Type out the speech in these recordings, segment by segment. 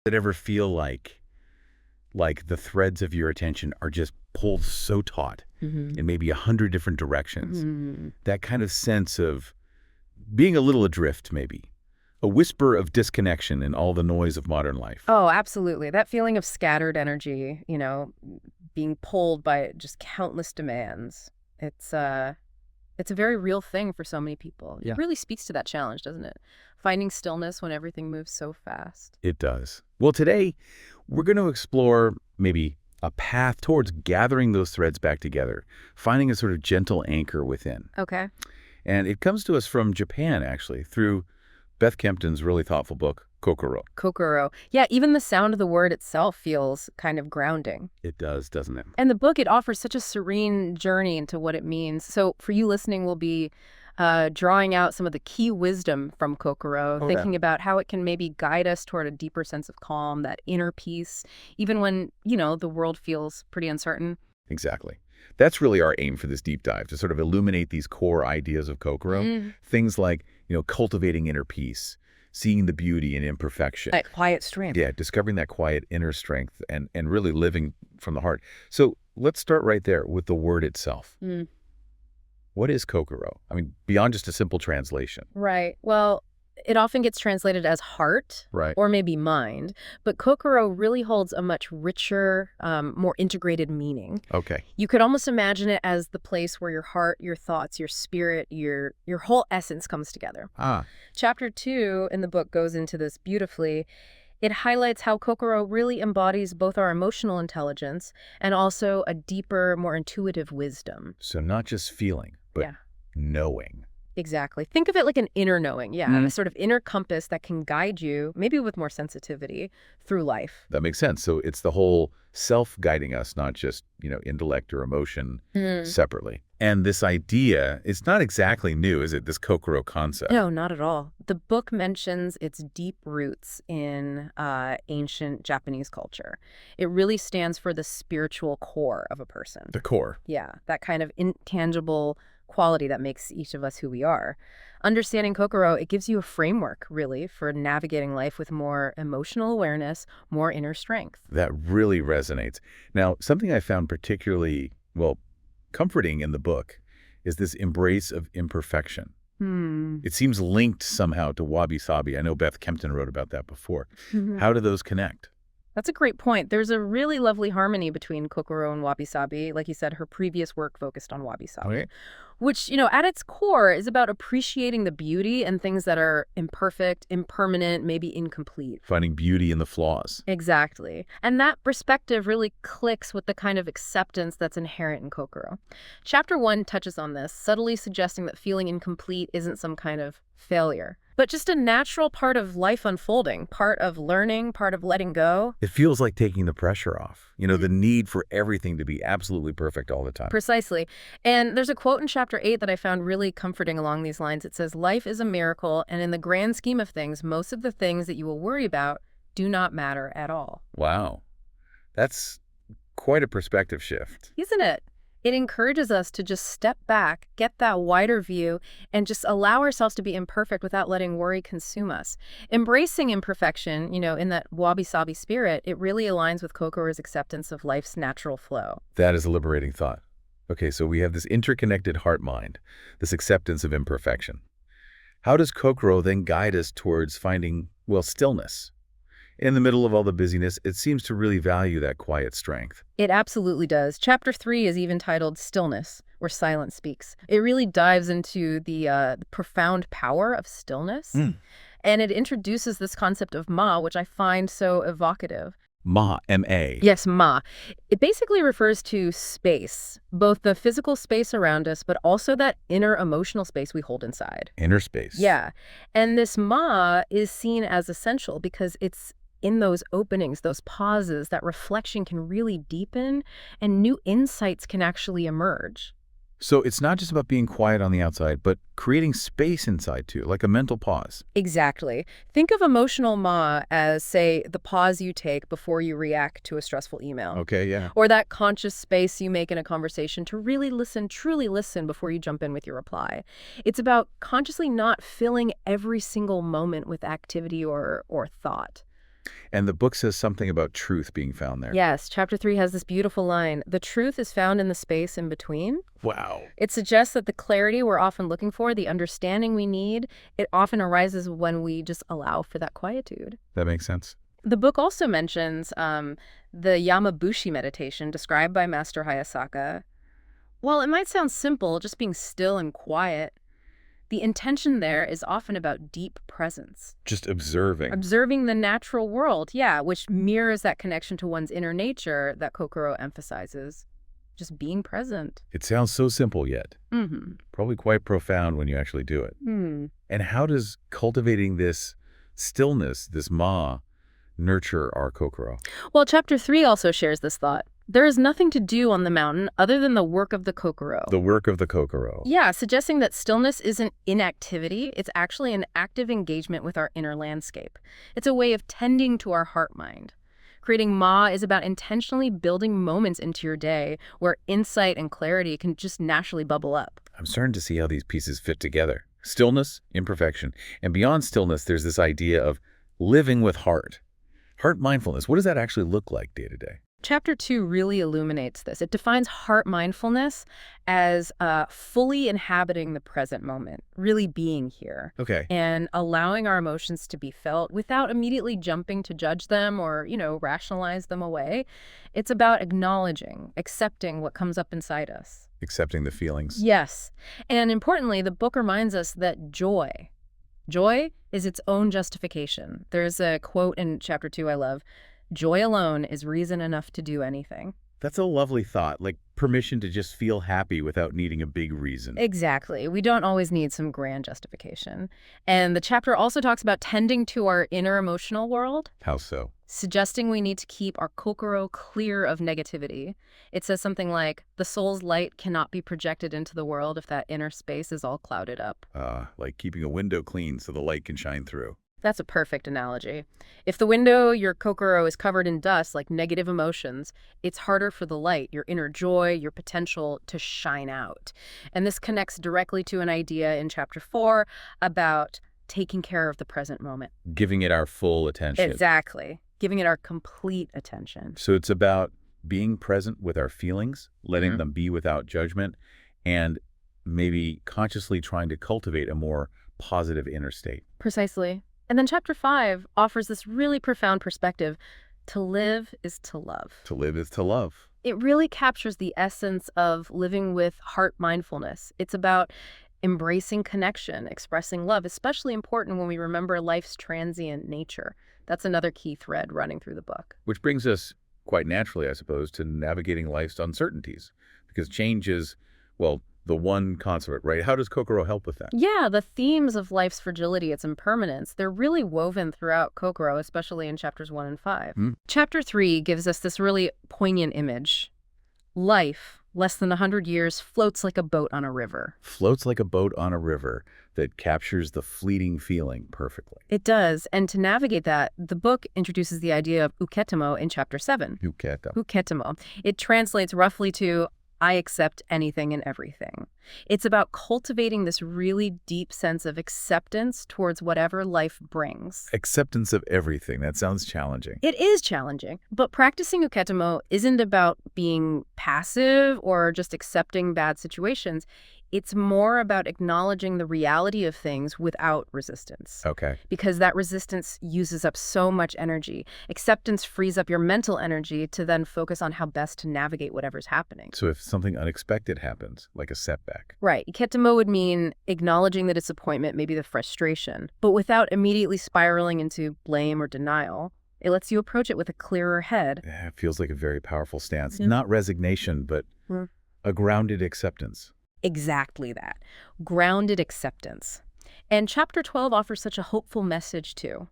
Did it ever feel like the threads of your attention are just pulled so taut in maybe 100 different directions? That kind of sense of being a little adrift, maybe. A whisper of disconnection in all the noise of modern life. Oh, absolutely. That feeling of scattered energy, being pulled by just countless demands. It's a very real thing for so many people. Yeah. It really speaks to that challenge, doesn't it? Finding stillness when everything moves so fast. It does. Well, today, we're going to explore maybe a path towards gathering those threads back together, finding a sort of gentle anchor within. Okay. And it comes to us from Japan, actually, through Beth Kempton's really thoughtful book, Kokoro. Kokoro. Yeah, even the sound of the word itself feels kind of grounding. It does, doesn't it? And the book, it offers such a serene journey into what it means. So for you listening, we'll be drawing out some of the key wisdom from Kokoro, thinking about how it can maybe guide us toward a deeper sense of calm, that inner peace, even when, the world feels pretty uncertain. Exactly. That's really our aim for this deep dive, to sort of illuminate these core ideas of Kokoro. Things like, cultivating inner peace, seeing the beauty in imperfection. That quiet strength. Yeah, discovering that quiet inner strength and really living from the heart. So let's start right there with the word itself. What is Kokoro? I mean, beyond just a simple translation. Right. Well, it often gets translated as heart or maybe mind, but Kokoro really holds a much richer, more integrated meaning. Okay. You could almost imagine it as the place where your heart, your thoughts, your spirit, your whole essence comes together. Chapter 2 in the book goes into this beautifully. It highlights how Kokoro really embodies both our emotional intelligence and also a deeper, more intuitive wisdom. So not just feeling, but knowing. Exactly. Think of it like an inner knowing, a sort of inner compass that can guide you, maybe with more sensitivity, through life. That makes sense. So it's the whole self guiding us, not just, intellect or emotion separately. And this idea, it's not exactly new, is it, this Kokoro concept? No, not at all. The book mentions its deep roots in ancient Japanese culture. It really stands for the spiritual core of a person. The core. Yeah, that kind of intangible quality that makes each of us who we are. Understanding Kokoro, it gives you a framework, really, for navigating life with more emotional awareness, more inner strength. That really resonates. Now, something I found particularly, comforting in the book is this embrace of imperfection. It seems linked somehow to Wabi Sabi. I know Beth Kempton wrote about that before. How do those connect? That's a great point. There's a really lovely harmony between Kokoro and Wabi Sabi. Like you said, her previous work focused on Wabi Sabi, which, at its core is about appreciating the beauty and things that are imperfect, impermanent, maybe incomplete. Finding beauty in the flaws. Exactly. And that perspective really clicks with the kind of acceptance that's inherent in Kokoro. Chapter 1 touches on this, subtly suggesting that feeling incomplete isn't some kind of failure, but just a natural part of life unfolding, part of learning, part of letting go. It feels like taking the pressure off, the need for everything to be absolutely perfect all the time. Precisely. And there's a quote in chapter 8 that I found really comforting along these lines. It says, "Life is a miracle, and in the grand scheme of things, most of the things that you will worry about do not matter at all." Wow. That's quite a perspective shift. Isn't it? It encourages us to just step back, get that wider view, and just allow ourselves to be imperfect without letting worry consume us. Embracing imperfection, in that wabi-sabi spirit, it really aligns with Kokoro's acceptance of life's natural flow. That is a liberating thought. Okay, so we have this interconnected heart-mind, this acceptance of imperfection. How does Kokoro then guide us towards finding, stillness? In the middle of all the busyness, it seems to really value that quiet strength. It absolutely does. Chapter 3 is even titled Stillness, where silence speaks. It really dives into the profound power of stillness. And it introduces this concept of ma, which I find so evocative. Ma, M-A. Yes, ma. It basically refers to space, both the physical space around us, but also that inner emotional space we hold inside. Inner space. Yeah. And this ma is seen as essential because it's in those openings, those pauses, that reflection can really deepen and new insights can actually emerge. So it's not just about being quiet on the outside, but creating space inside too, like a mental pause. Exactly. Think of emotional ma as, say, the pause you take before you react to a stressful email. Okay, yeah. Or that conscious space you make in a conversation to really listen, truly listen before you jump in with your reply. It's about consciously not filling every single moment with activity or thought. And the book says something about truth being found there. Yes, chapter 3 has this beautiful line, "The truth is found in the space in between." Wow. It suggests that the clarity we're often looking for, the understanding we need, it often arises when we just allow for that quietude. That makes sense. The book also mentions the Yamabushi meditation described by Master Hayasaka. While it might sound simple, just being still and quiet, the intention there is often about deep presence. Just observing. Observing the natural world, yeah, which mirrors that connection to one's inner nature that Kokoro emphasizes. Just being present. It sounds so simple yet. Probably quite profound when you actually do it. And how does cultivating this stillness, this ma, nurture our Kokoro? Well, chapter 3 also shares this thought. There is nothing to do on the mountain other than the work of the Kokoro. The work of the Kokoro. Yeah, suggesting that stillness isn't inactivity. It's actually an active engagement with our inner landscape. It's a way of tending to our heart-mind. Creating ma is about intentionally building moments into your day where insight and clarity can just naturally bubble up. I'm starting to see how these pieces fit together. Stillness, imperfection. And beyond stillness, there's this idea of living with heart. Heart mindfulness, what does that actually look like day to day? Chapter 2 really illuminates this. It defines heart mindfulness as fully inhabiting the present moment, really being here. Okay. And allowing our emotions to be felt without immediately jumping to judge them or, rationalize them away. It's about acknowledging, accepting what comes up inside us. Accepting the feelings. Yes. And importantly, the book reminds us that joy is its own justification. There's a quote in chapter 2 I love. Joy alone is reason enough to do anything. That's a lovely thought, like permission to just feel happy without needing a big reason. Exactly. We don't always need some grand justification. And the chapter also talks about tending to our inner emotional world. How so? Suggesting we need to keep our Kokoro clear of negativity. It says something like, the soul's light cannot be projected into the world if that inner space is all clouded up. Like keeping a window clean so the light can shine through. That's a perfect analogy. If the window, your Kokoro, is covered in dust, like negative emotions, it's harder for the light, your inner joy, your potential to shine out. And this connects directly to an idea in chapter 4 about taking care of the present moment. Giving it our full attention. Exactly. Giving it our complete attention. So it's about being present with our feelings, letting them be without judgment, and maybe consciously trying to cultivate a more positive inner state. Precisely. And then chapter 5 offers this really profound perspective. To live is to love. To live is to love. It really captures the essence of living with heart mindfulness. It's about embracing connection, expressing love, especially important when we remember life's transient nature. That's another key thread running through the book. Which brings us, quite naturally, I suppose, to navigating life's uncertainties. Because change is, well, the one constant, right? How does Kokoro help with that? Yeah, the themes of life's fragility, its impermanence, they're really woven throughout Kokoro, especially in chapters 1 and 5. Chapter 3 gives us this really poignant image. Life, less than 100 years, floats like a boat on a river. Floats like a boat on a river that captures the fleeting feeling perfectly. It does, and to navigate that, the book introduces the idea of uketamo in chapter 7. Uketamo. It translates roughly to I accept anything and everything. It's about cultivating this really deep sense of acceptance towards whatever life brings. Acceptance of everything. That sounds challenging. It is challenging, but practicing uketamo isn't about being passive or just accepting bad situations. It's more about acknowledging the reality of things without resistance. Okay. Because that resistance uses up so much energy. Acceptance frees up your mental energy to then focus on how best to navigate whatever's happening. So if something unexpected happens, like a setback. Right. Iketamo would mean acknowledging the disappointment, maybe the frustration, but without immediately spiraling into blame or denial. It lets you approach it with a clearer head. Yeah, it feels like a very powerful stance. Yeah. Not resignation, but a grounded acceptance. Exactly that. Grounded acceptance. And chapter 12 offers such a hopeful message too.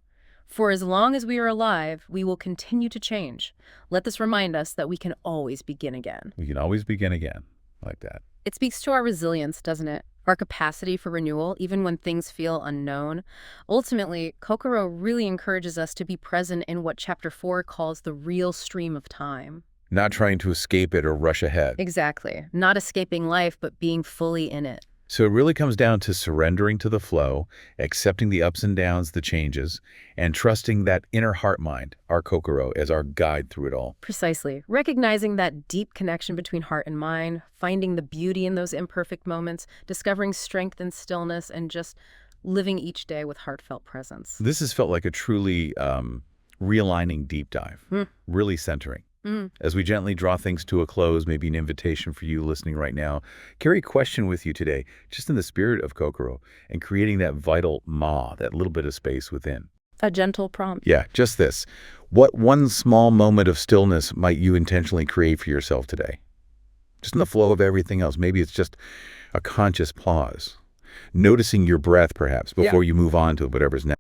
For as long as we are alive, we will continue to change. Let this remind us that we can always begin again. We can always begin again. I like that. It speaks to our resilience, doesn't it? Our capacity for renewal, even when things feel unknown. Ultimately, Kokoro really encourages us to be present in what chapter 4 calls the real stream of time. Not trying to escape it or rush ahead. Exactly. Not escaping life, but being fully in it. So it really comes down to surrendering to the flow, accepting the ups and downs, the changes, and trusting that inner heart mind, our Kokoro, as our guide through it all. Precisely. Recognizing that deep connection between heart and mind, finding the beauty in those imperfect moments, discovering strength and stillness, and just living each day with heartfelt presence. This has felt like a truly realigning deep dive, really centering. As we gently draw things to a close, maybe an invitation for you listening right now, carry a question with you today, just in the spirit of Kokoro, and creating that vital ma, that little bit of space within. A gentle prompt. Yeah, just this. What one small moment of stillness might you intentionally create for yourself today? Just in the flow of everything else. Maybe it's just a conscious pause. Noticing your breath, perhaps, before you move on to whatever's next.